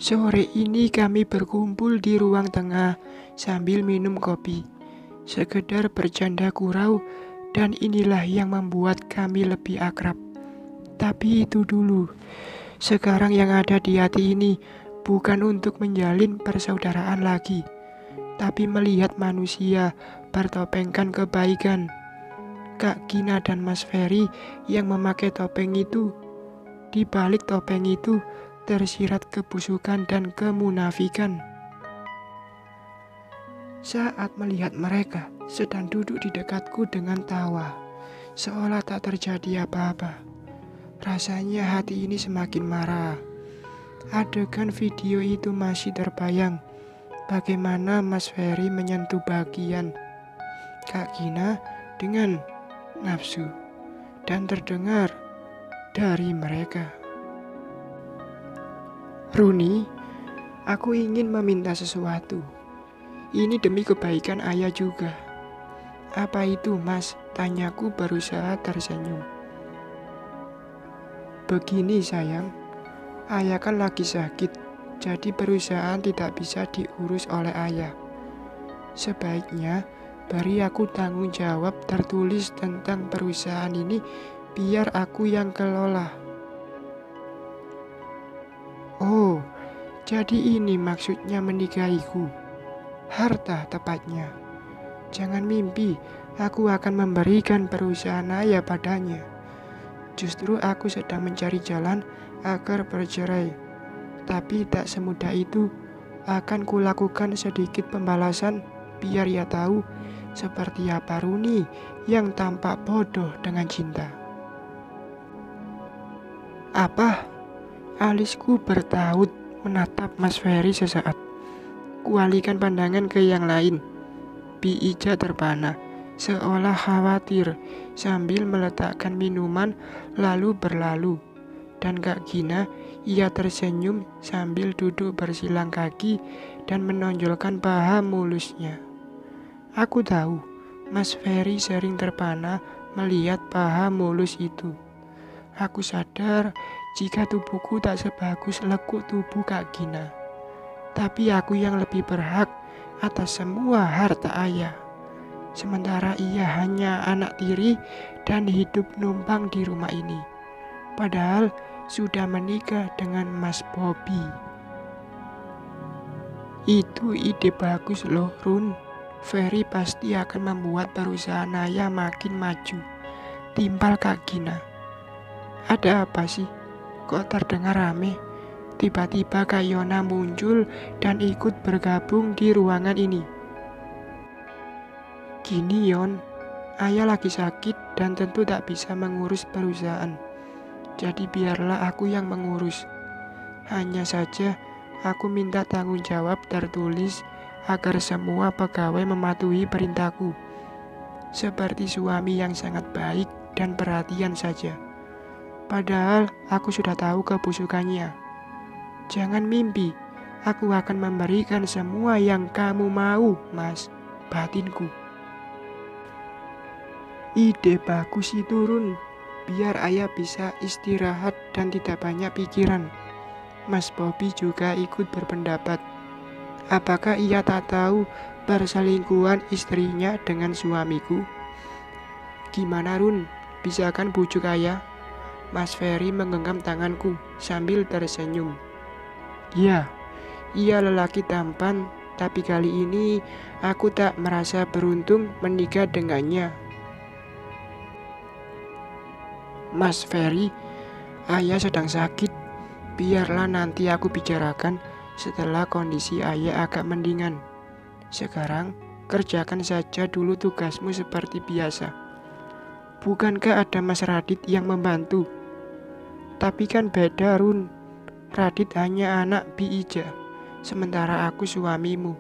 Sore ini kami berkumpul di ruang tengah sambil minum kopi. Sekedar bercanda gurau dan inilah yang membuat kami lebih akrab. Tapi itu dulu. Sekarang yang ada di hati ini bukan untuk menjalin persaudaraan lagi, tapi melihat manusia bertopengkan kebaikan. Kak Gina dan Mas Ferry yang memakai topeng itu, di balik topeng itu tersirat kebusukan dan kemunafikan. Saat melihat mereka sedang duduk di dekatku dengan tawa, seolah tak terjadi apa-apa, rasanya hati ini semakin marah. Adegan video itu masih terbayang, bagaimana Mas Ferry menyentuh bagian Kak Gina dengan nafsu, dan terdengar dari mereka, "Runi, aku ingin meminta sesuatu. Ini demi kebaikan ayah juga." "Apa itu, Mas?" tanyaku berusaha tersenyum. "Begini sayang, ayah kan lagi sakit, jadi perusahaan tidak bisa diurus oleh ayah. Sebaiknya beri aku tanggung jawab tertulis tentang perusahaan ini, biar aku yang kelola." "Oh, jadi ini maksudnya menikahiku. Harta tepatnya. Jangan mimpi aku akan memberikan perusahaan ayah padanya. Justru aku sedang mencari jalan agar bercerai. Tapi tak semudah itu. Akan kulakukan sedikit pembalasan biar ia tahu seperti apa Runi yang tampak bodoh dengan cinta." "Apa?" Alisku bertaut menatap Mas Ferry sesaat. Kualihkan pandangan ke yang lain. Bi Ija terpana, seolah khawatir sambil meletakkan minuman lalu berlalu. Dan Kak Gina, ia tersenyum sambil duduk bersilang kaki dan menonjolkan paha mulusnya. Aku tahu, Mas Ferry sering terpana melihat paha mulus itu. Aku sadar jika tubuhku tak sebagus lekuk tubuh Kak Gina. Tapi aku yang lebih berhak atas semua harta ayah. Sementara ia hanya anak tiri dan hidup numpang di rumah ini. Padahal sudah menikah dengan Mas Bobby. "Itu ide bagus loh, Run. Ferry pasti akan membuat perusahaan ayah makin maju," timpal Kak Gina. "Ada apa sih? Kok terdengar rame?" Tiba-tiba Kak Yona muncul dan ikut bergabung di ruangan ini. "Gini Yon, ayah lagi sakit dan tentu tak bisa mengurus perusahaan. Jadi biarlah aku yang mengurus. Hanya saja aku minta tanggung jawab tertulis agar semua pegawai mematuhi perintahku. Seperti suami yang sangat baik dan perhatian saja. Padahal aku sudah tahu kebusukannya. Jangan mimpi, aku akan memberikan semua yang kamu mau, Mas," batinku. "Ide bagus itu, Run. Biar ayah bisa istirahat dan tidak banyak pikiran." Mas Bobby juga ikut berpendapat. "Apakah ia tak tahu perselingkuhan istrinya dengan suamiku?" "Gimana, Run? Bisa kan bujuk ayah?" Mas Ferry menggenggam tanganku sambil tersenyum. "Ya, ia lelaki tampan, tapi kali ini aku tak merasa beruntung menikah dengannya." "Mas Ferry, ayah sedang sakit. Biarlah nanti aku bicarakan setelah kondisi ayah agak mendingan. Sekarang kerjakan saja dulu tugasmu seperti biasa. Bukankah ada Mas Radit yang membantu?" "Tapi kan beda, Run. Radit hanya anak Bi Ija, sementara aku suamimu."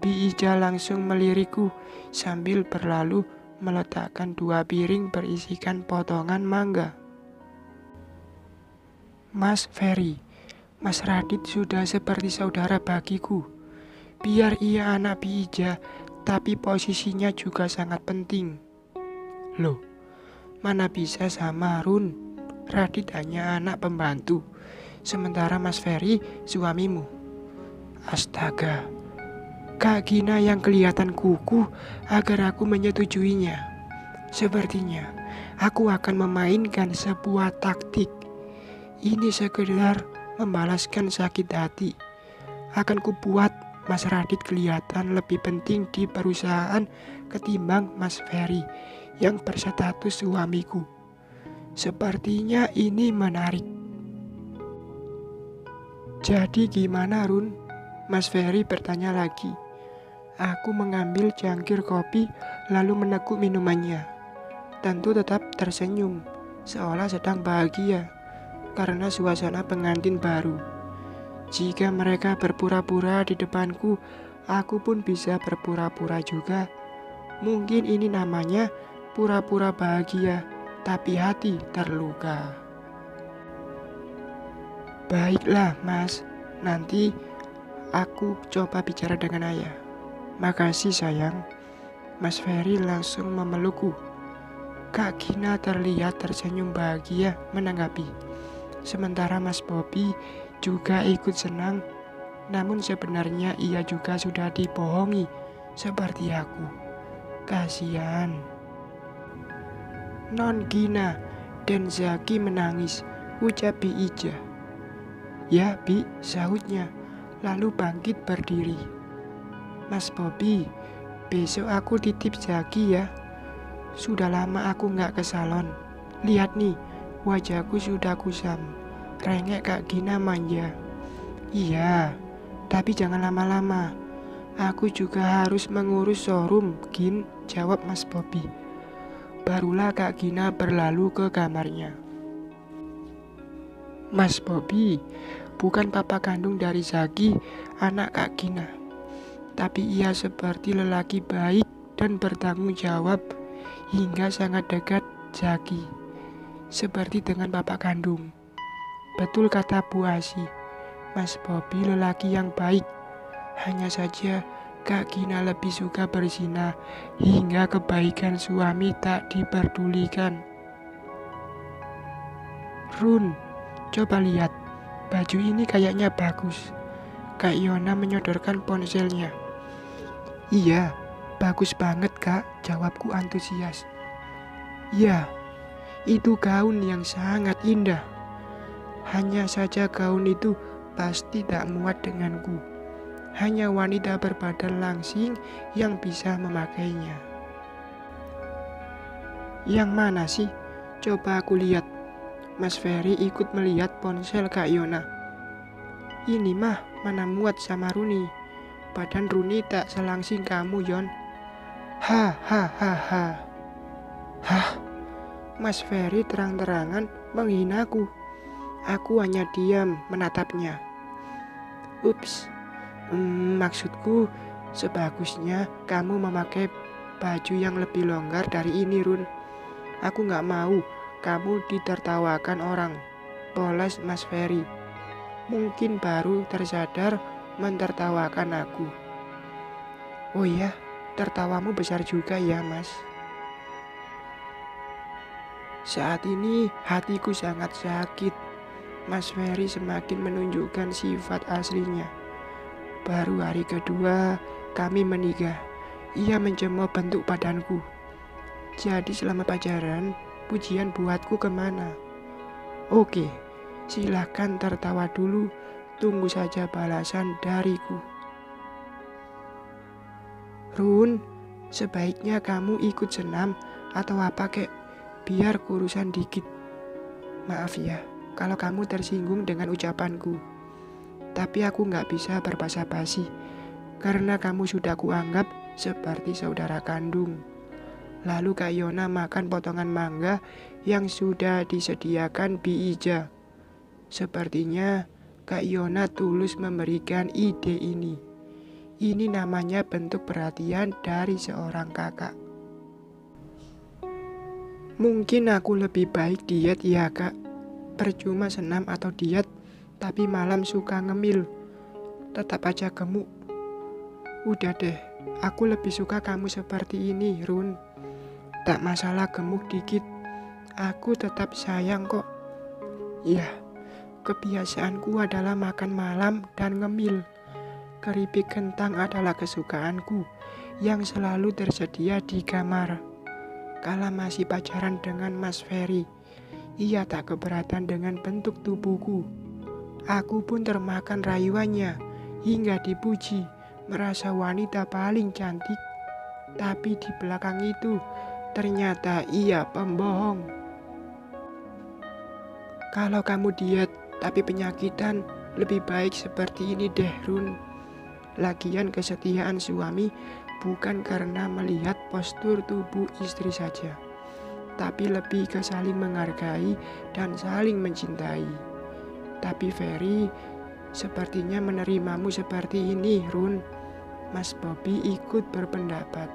Bi Ija langsung melirikku sambil berlalu meletakkan 2 piring berisikan potongan mangga. "Mas Ferry, Mas Radit sudah seperti saudara bagiku. Biar ia anak Bi Ija, tapi posisinya juga sangat penting." "Loh, mana bisa sama, Run? Radit hanya anak pembantu, sementara Mas Ferry suamimu. Astaga, Kak Gina yang kelihatan kukuh agar aku menyetujuinya. Sepertinya aku akan memainkan sebuah taktik. Ini sekedar membalaskan sakit hati. Akan kubuat Mas Radit kelihatan lebih penting di perusahaan ketimbang Mas Ferry yang berstatus suamiku. Sepertinya ini menarik. Jadi gimana, Run? Mas Ferry bertanya lagi. Aku mengambil cangkir kopi lalu meneguk minumannya. Tentu tetap tersenyum, seolah sedang bahagia karena suasana pengantin baru. Jika mereka berpura-pura di depanku, aku pun bisa berpura-pura juga. Mungkin ini namanya pura-pura bahagia, tapi hati terluka. Baiklah, Mas. Nanti aku coba bicara dengan ayah. Makasih, sayang. Mas Ferry langsung memelukku. Kak Gina terlihat tersenyum bahagia menanggapi. Sementara Mas Bobby juga ikut senang, namun sebenarnya ia juga sudah dibohongi seperti aku. Kasihan. Non Gina dan Zaki menangis, ucap Bi Ija. Ya, Bi, sahutnya, lalu bangkit berdiri. Mas Bobby, besok aku titip Zaki ya. Sudah lama aku gak ke salon. Lihat nih, wajahku sudah kusam. Rengek Kak Gina manja. Iya, tapi jangan lama-lama. Aku juga harus mengurus showroom, Gin, jawab Mas Bobby. Barulah Kak Gina berlalu ke kamarnya. Mas Bobby bukan papa kandung dari Zaki, anak Kak Gina. Tapi ia seperti lelaki baik dan bertanggung jawab hingga sangat dekat Zaki. Seperti dengan papa kandung. Betul kata Bu Asi, Mas Bobby lelaki yang baik. Hanya saja Kak Gina lebih suka berzina hingga kebaikan suami tak diperdulikan. Run, coba lihat, baju ini kayaknya bagus. Kak Yona menyodorkan ponselnya. Iya, bagus banget Kak, jawabku antusias. Ya, itu gaun yang sangat indah. Hanya saja gaun itu pasti tak muat denganku. Hanya wanita berbadan langsing yang bisa memakainya. Yang mana sih? Coba aku lihat. Mas Ferry ikut melihat ponsel Kak Yona. Ini mah mana muat sama Runi. Badan Runi tak selangsing kamu, Yon. Hahaha. Hah? Mas Ferry terang-terangan menghinaku. Aku hanya diam menatapnya. Ups, maksudku sebagusnya kamu memakai baju yang lebih longgar dari ini, Run. Aku gak mau kamu ditertawakan orang. Polos Mas Ferry. Mungkin baru tersadar mentertawakan aku. Oh iya, tertawamu besar juga ya, Mas. Saat ini hatiku sangat sakit. Mas Ferry semakin menunjukkan sifat aslinya. Baru hari kedua kami menikah, ia mencemooh bentuk badanku. Jadi selama pacaran, pujian buatku kemana? Oke, silahkan tertawa dulu, tunggu saja balasan dariku. Run, sebaiknya kamu ikut senam atau apa kek, biar kurusan dikit. Maaf ya, kalau kamu tersinggung dengan ucapanku. Tapi aku gak bisa berbasa-basi, karena kamu sudah kuanggap seperti saudara kandung. Lalu Kak Yona makan potongan mangga yang sudah disediakan Bi Ija. Sepertinya Kak Yona tulus memberikan ide ini. Ini namanya bentuk perhatian dari seorang kakak. Mungkin aku lebih baik diet ya Kak. Percuma senam atau diet, tapi malam suka ngemil. Tetap aja gemuk. Udah deh, aku lebih suka kamu seperti ini, Run. Tak masalah gemuk dikit, aku tetap sayang kok. Ya, kebiasaanku adalah makan malam dan ngemil. Keripik kentang adalah kesukaanku yang selalu tersedia di kamar. Kala masih pacaran dengan Mas Ferry, ia tak keberatan dengan bentuk tubuhku. Aku pun termakan rayuannya hingga dipuji, merasa wanita paling cantik. Tapi di belakang itu ternyata ia pembohong. Kalau kamu diet tapi penyakitan, lebih baik seperti ini deh, Run. Lagian kesetiaan suami bukan karena melihat postur tubuh istri saja, tapi lebih ke saling menghargai dan saling mencintai. Tapi Ferry sepertinya menerimamu seperti ini, Run. Mas Bobby ikut berpendapat.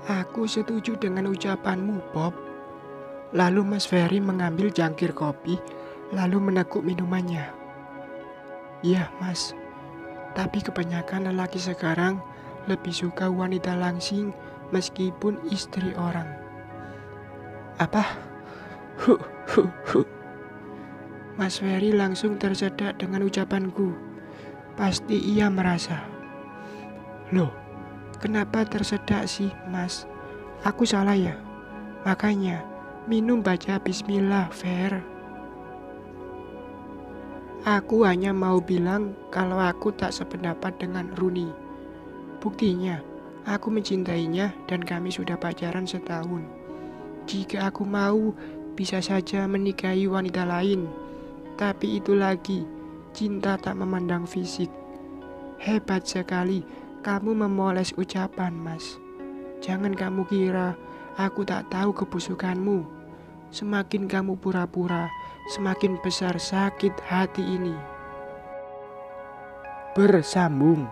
Aku setuju dengan ucapanmu, Bob. Lalu Mas Ferry mengambil cangkir kopi, lalu meneguk minumannya. Ya, Mas. Tapi kebanyakan lelaki sekarang lebih suka wanita langsing meskipun istri orang. Apa? Huh, huh, huh. Mas Ferry langsung tersedak dengan ucapanku. Pasti ia merasa, loh, kenapa tersedak sih, Mas? Aku salah ya? Makanya, minum baca bismillah, Fer. Aku hanya mau bilang kalau aku tak sependapat dengan Runi. Buktinya, aku mencintainya dan kami sudah pacaran setahun. Jika aku mau, bisa saja menikahi wanita lain. Tapi itu lagi, cinta tak memandang fisik. Hebat sekali kamu memoles ucapan, Mas. Jangan kamu kira aku tak tahu kebusukanmu. Semakin kamu pura-pura, semakin besar sakit hati ini. Bersambung.